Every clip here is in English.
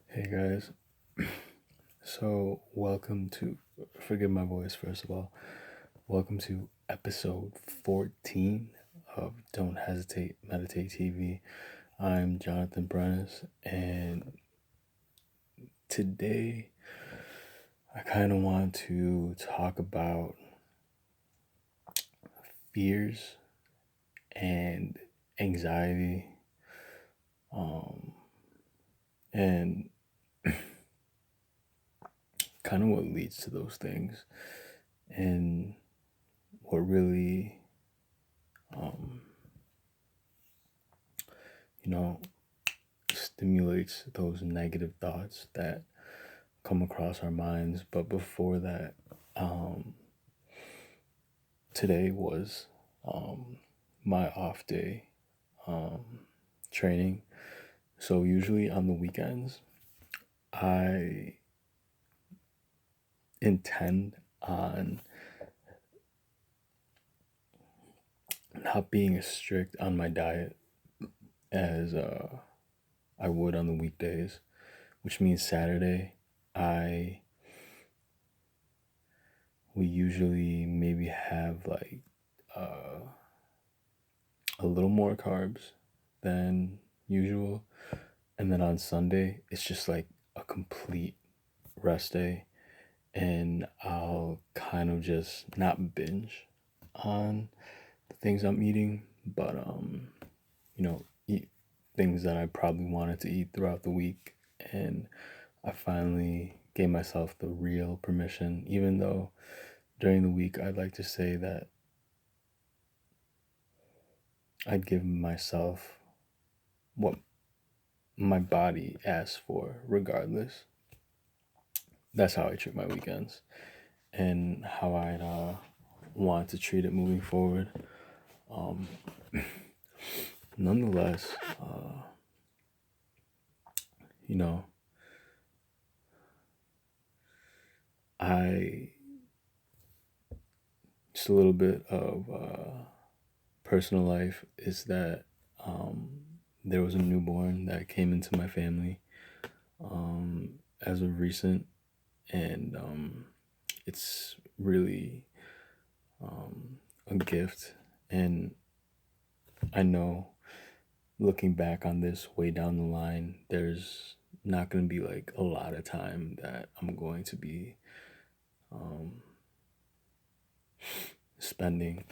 Hey guys, so welcome to, forgive my voice first of all, welcome to episode 14 of Don't Hesitate, Meditate TV. I'm Jonathan Brennis, and today I kind of want to talk about fears and anxiety, and kind of what leads to those things, and what really, you know, stimulates those negative thoughts that come across our minds. But before that, um, today was my off day training. So usually on the weekends, I intend on not being as strict on my diet as I would on the weekdays, which means Saturday, I we usually maybe have like a little more carbs than usual. And then on Sunday, it's just like a complete rest day. And I'll kind of just not binge on the things I'm eating, but, eat things that I probably wanted to eat throughout the week. And I finally gave myself the real permission, even though during the week I'd like to say that I'd give myself what my body asks for regardless. That's how I treat my weekends and how I'd want to treat it moving forward. Um, Nonetheless, you know, I just a little bit of personal life is that there was a newborn that came into my family as of recent, and it's really a gift. And I know looking back on this way down the line, there's not going to be like a lot of time that I'm going to be spending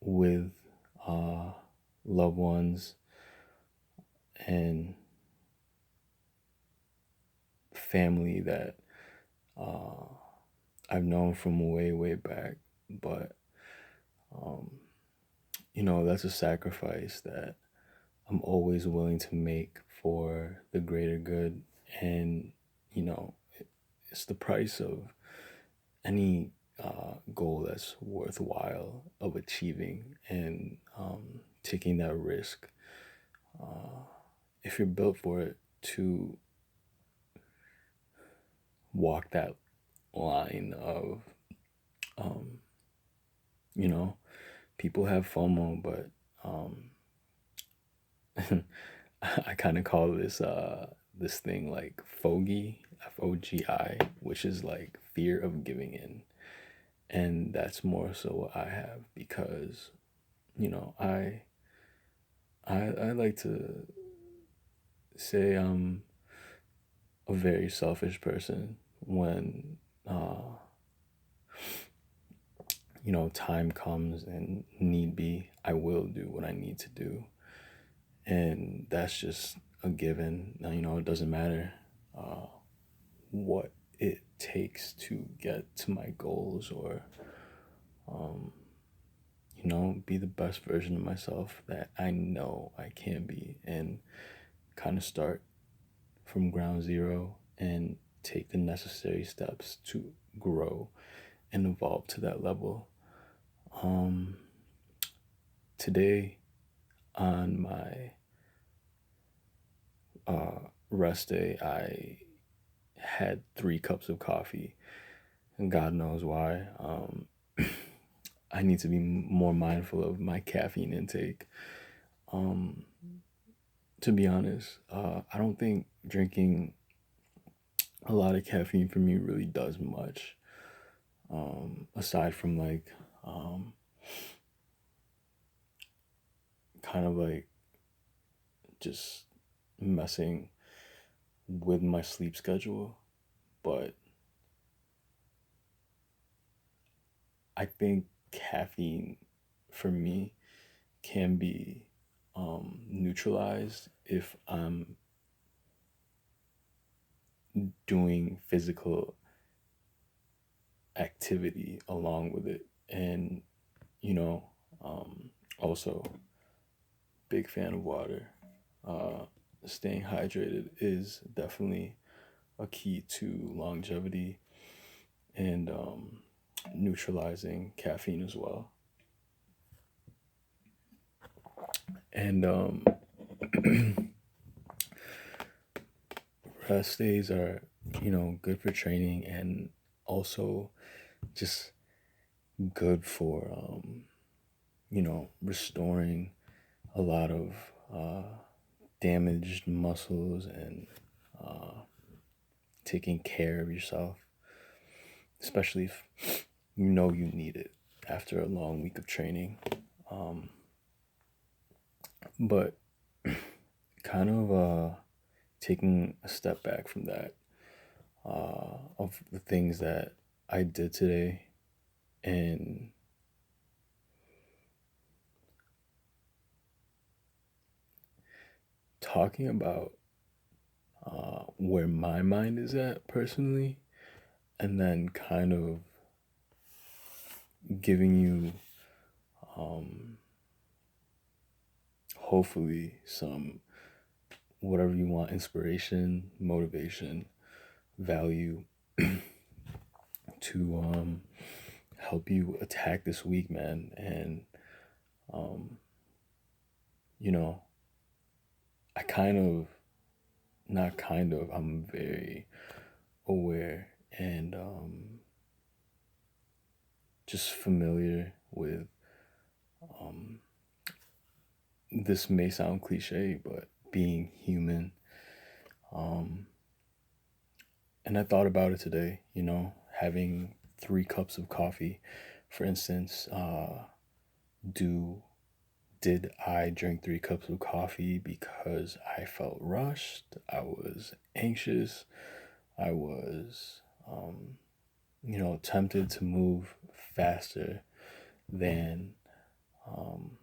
with loved ones and family that I've known from way, way back. But, that's a sacrifice that I'm always willing to make for the greater good. And, you know, it's the price of any goal that's worthwhile of achieving and taking that risk. If you're built for it, to walk that line of, um, people have FOMO, but I kind of call this thing like FOGI, FOGI, which is like fear of giving in. And that's more so what I have because, you know, I like to say I'm a very selfish person when time comes and need be, I will do what I need to do. And that's just a given. Now, it doesn't matter what it takes to get to my goals or, be the best version of myself that I know I can be, and kind of start from ground zero and take the necessary steps to grow and evolve to that level. Today, on my rest day, I had 3 cups of coffee, and God knows why. I need to be more mindful of my caffeine intake. Um, to be honest, I don't think drinking a lot of caffeine for me really does much. Aside from like, um, kind of like just messing with my sleep schedule. But I think caffeine for me can be neutralized if I'm doing physical activity along with it. And, you know, also, big fan of water. Uh, Staying hydrated is definitely a key to longevity and neutralizing caffeine as well. And rest days are, good for training and also just good for, restoring a lot of uh, damaged muscles and uh, taking care of yourself, especially if you know you need it after a long week of training. Um, but kind of taking a step back from that, of the things that I did today and talking about where my mind is at personally, and then kind of giving you, um, hopefully, some whatever you want, inspiration, motivation, value to help you attack this week, man. And, um, you know, I kind of, not kind of, I'm very aware and just familiar with, um, this may sound cliche, but being human. Um, and I thought about it today, having 3 cups of coffee, for instance. Do did I drink 3 cups of coffee because I felt rushed? I was anxious. I was, tempted to move faster than um,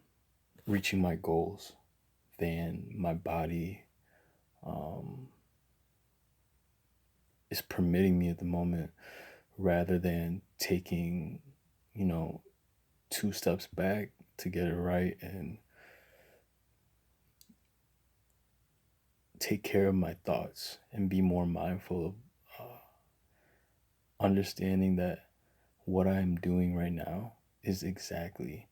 reaching my goals, than my body um, is permitting me at the moment, rather than taking, you know, 2 steps back to get it right and take care of my thoughts and be more mindful of understanding that what I am doing right now is exactly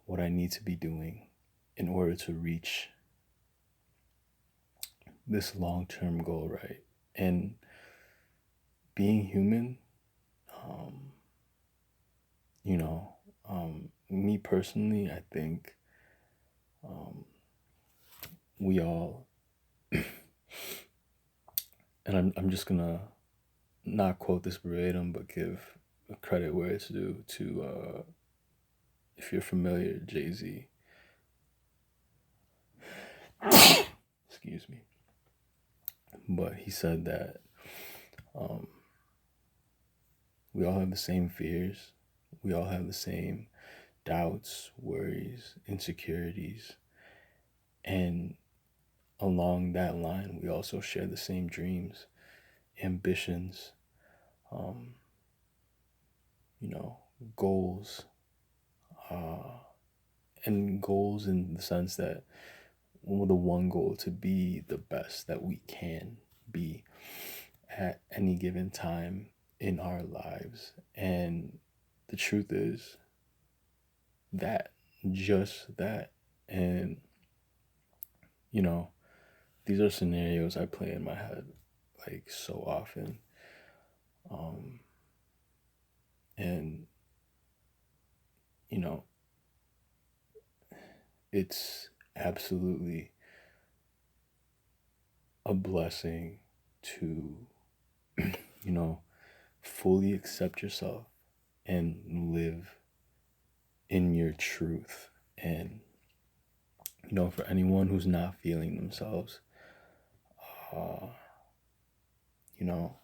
what I need to be doing in order to reach this long term goal, right? And being human, um, you know, me personally, I think um, we all, and I'm just gonna not quote this verbatim, but give credit where it's due to, if you're familiar, Jay Z. Excuse me. But he said that um, we all have the same fears, we all have the same doubts, worries, insecurities, and along that line, we also share the same dreams, ambitions, um, you know, goals, uh, and goals in the sense that, well, the one goal to be the best that we can be at any given time in our lives. And the truth is that, just that. And, you know, these are scenarios I play in my head like so often. Um, and you know, it's absolutely a blessing to, you know, fully accept yourself and live in your truth. And, for anyone who's not feeling themselves, uh, you know,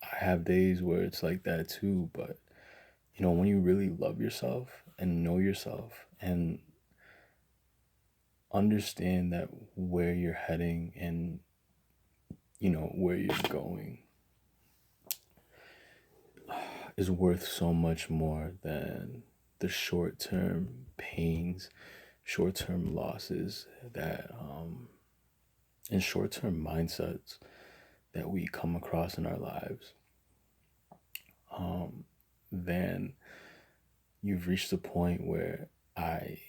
I have days where it's like that too, but, when you really love yourself and know yourself and understand that where you're heading and, where you're going is worth so much more than the short term pains, short term losses that, and short term mindsets that we come across in our lives. Then you've reached a point where I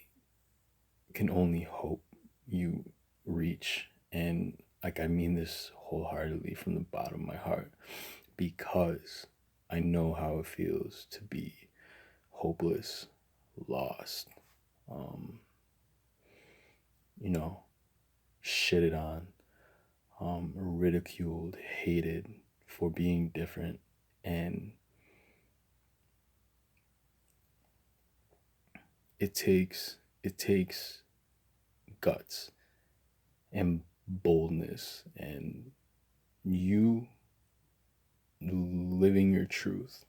can only hope you reach. And like, I mean this wholeheartedly from the bottom of my heart, because I know how it feels to be hopeless, lost, um, you know, shitted on, ridiculed, hated for being different. And it takes guts and boldness and you living your truth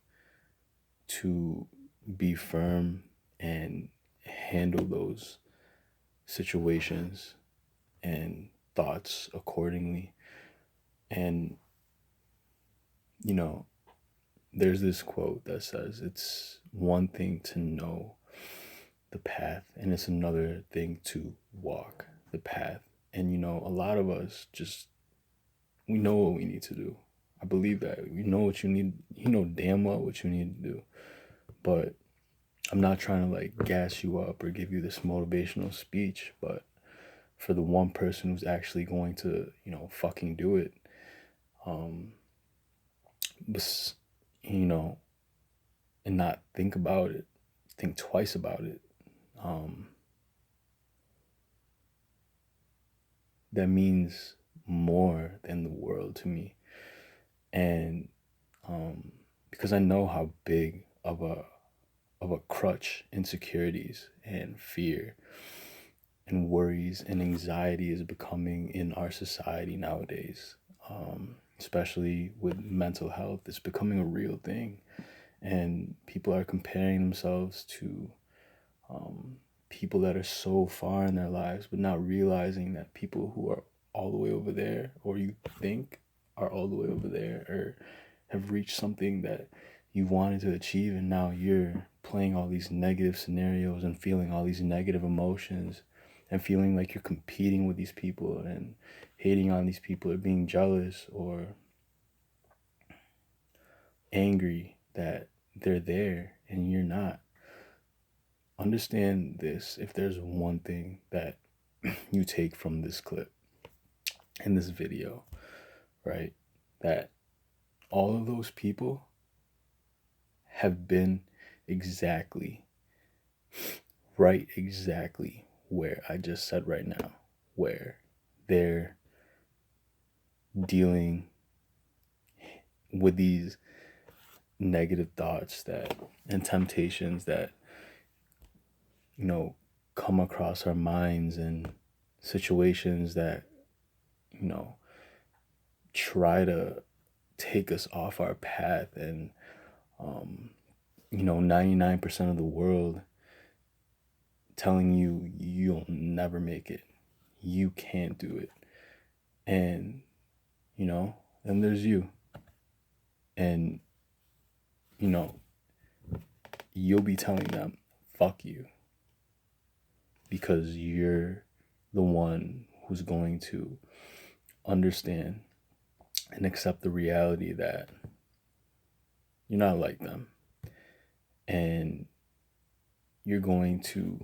to be firm and handle those situations and thoughts accordingly. And, you know, there's this quote that says it's one thing to know the path and it's another thing to walk the path. And, a lot of us just, we know what we need to do. I believe that. You know what you need, damn well what you need to do. But I'm not trying to like gas you up or give you this motivational speech, but for the one person who's actually going to, fucking do it, um, you know, and not think about it, think twice about it, um, that means more than the world to me. And because I know how big of a crutch insecurities and fear and worries and anxiety is becoming in our society nowadays, especially with mental health. It's becoming a real thing, and people are comparing themselves to people that are so far in their lives, but not realizing that people who are all the way over there, or you think are all the way over there, or have reached something that you wanted to achieve, and now you're playing all these negative scenarios and feeling all these negative emotions and feeling like you're competing with these people and hating on these people or being jealous or angry that they're there and you're not. Understand this: if there's one thing that you take from this clip and this video, right, that all of those people have been exactly exactly where I just said right now, where they're dealing with these negative thoughts that and temptations that, come across our minds, and situations that, you know, try to take us off our path. And 99% of the world telling you you'll never make it, you can't do it. And then there's you, and you'll be telling them fuck you, because you're the one who's going to understand and accept the reality that you're not like them, and you're going to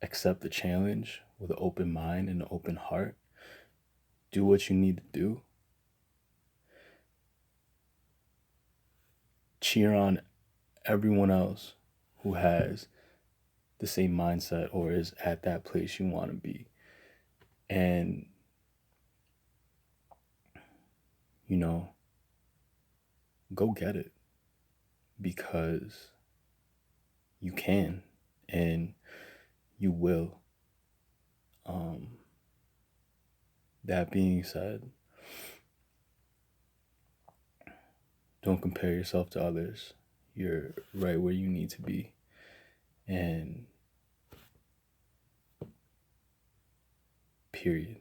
accept the challenge with an open mind and an open heart. Do what you need to do. Cheer on everyone else who has the same mindset or is at that place you want to be. And, you know, go get it, because you can and you will. Um, that being said, don't compare yourself to others. You're right where you need to be. And period.